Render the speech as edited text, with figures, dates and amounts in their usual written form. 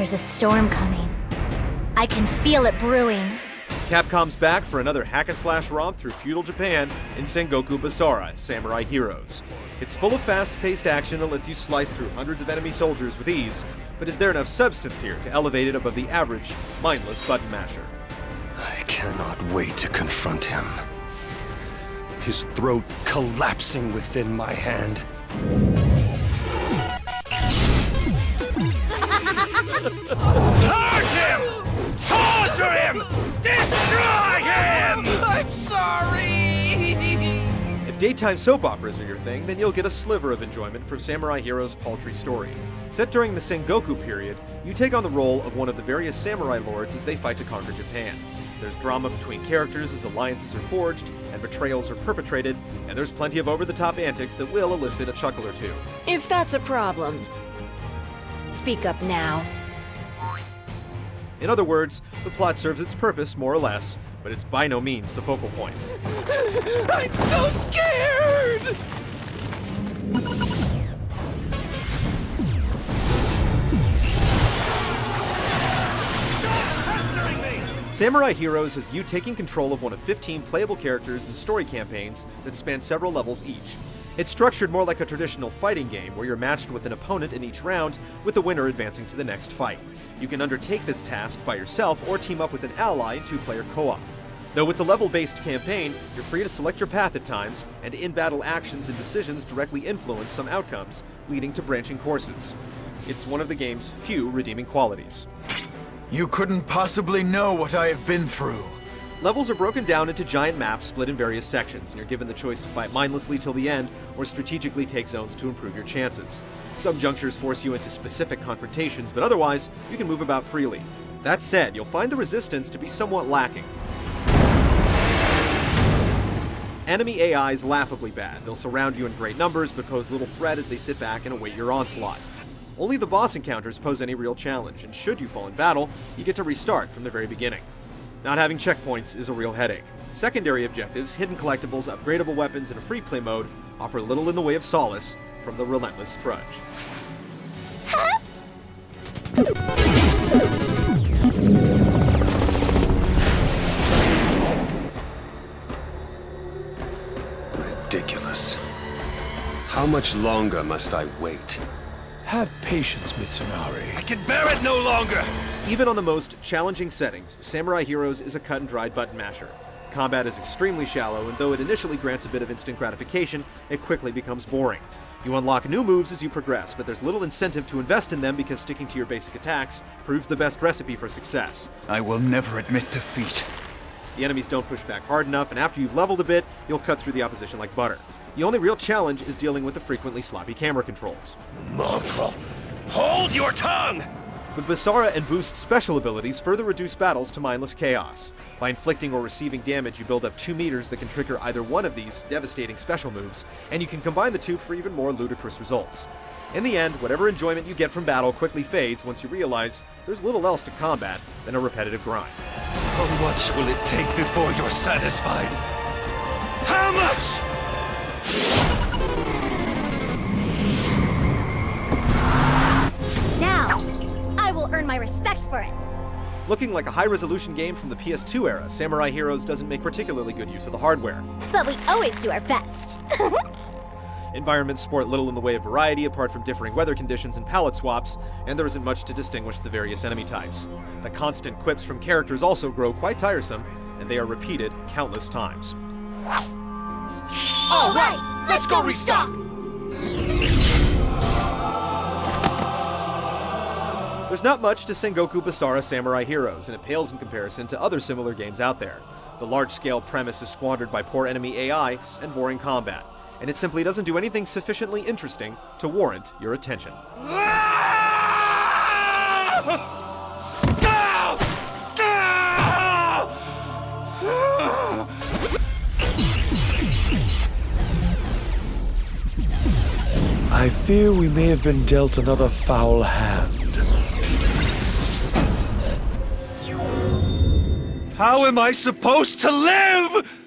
There's a storm coming. I can feel it brewing. Capcom's back for another hack-and-slash romp through feudal Japan in Sengoku Basara, Samurai Heroes. It's full of fast-paced action that lets you slice through hundreds of enemy soldiers with ease, but is there enough substance here to elevate it above the average, mindless button masher? I cannot wait to confront him. His throat collapsing within my hand. Hurt him! Torture him! Destroy him! I'm sorry! If daytime soap operas are your thing, then you'll get a sliver of enjoyment from Samurai Heroes' paltry story. Set during the Sengoku period, you take on the role of one of the various samurai lords as they fight to conquer Japan. There's drama between characters as alliances are forged and betrayals are perpetrated, and there's plenty of over-the-top antics that will elicit a chuckle or two. If that's a problem, speak up now. In other words, the plot serves its purpose, more or less, but it's by no means the focal point. I'm so scared! Samurai Heroes is you taking control of one of 15 playable characters in story campaigns that span several levels each. It's structured more like a traditional fighting game where you're matched with an opponent in each round, with the winner advancing to the next fight. You can undertake this task by yourself or team up with an ally in two-player co-op. Though it's a level-based campaign, you're free to select your path at times, and in-battle actions and decisions directly influence some outcomes, leading to branching courses. It's one of the game's few redeeming qualities. You couldn't possibly know what I have been through. Levels are broken down into giant maps split in various sections, and you're given the choice to fight mindlessly till the end, or strategically take zones to improve your chances. Some junctures force you into specific confrontations, but otherwise, you can move about freely. That said, you'll find the resistance to be somewhat lacking. Enemy AI is laughably bad. They'll surround you in great numbers, but pose little threat as they sit back and await your onslaught. Only the boss encounters pose any real challenge, and should you fall in battle, you get to restart from the very beginning. Not having checkpoints is a real headache. Secondary objectives, hidden collectibles, upgradable weapons, and a free play mode offer little in the way of solace from the relentless trudge. Ridiculous. How much longer must I wait? Have patience, Mitsunari. I can bear it no longer! Even on the most challenging settings, Samurai Heroes is a cut-and-dried button masher. Combat is extremely shallow, and though it initially grants a bit of instant gratification, it quickly becomes boring. You unlock new moves as you progress, but there's little incentive to invest in them because sticking to your basic attacks proves the best recipe for success. I will never admit defeat. The enemies don't push back hard enough, and after you've leveled a bit, you'll cut through the opposition like butter. The only real challenge is dealing with the frequently sloppy camera controls. Mongrel, hold your tongue! With Basara and Boost's special abilities further reduce battles to mindless chaos. By inflicting or receiving damage, you build up 2 meters that can trigger either one of these devastating special moves, and you can combine the two for even more ludicrous results. In the end, whatever enjoyment you get from battle quickly fades once you realize there's little else to combat than a repetitive grind. How much will it take before you're satisfied? How much? Now, I will earn my respect for it. Looking like a high-resolution game from the PS2 era, Samurai Heroes doesn't make particularly good use of the hardware. But we always do our best. Environments sport little in the way of variety apart from differing weather conditions and palette swaps, and there isn't much to distinguish the various enemy types. The constant quips from characters also grow quite tiresome, and they are repeated countless times. All right, let's go restock! There's not much to Sengoku Basara Samurai Heroes, and it pales in comparison to other similar games out there. The large-scale premise is squandered by poor enemy AI and boring combat, and it simply doesn't do anything sufficiently interesting to warrant your attention. I fear we may have been dealt another foul hand. How am I supposed to live?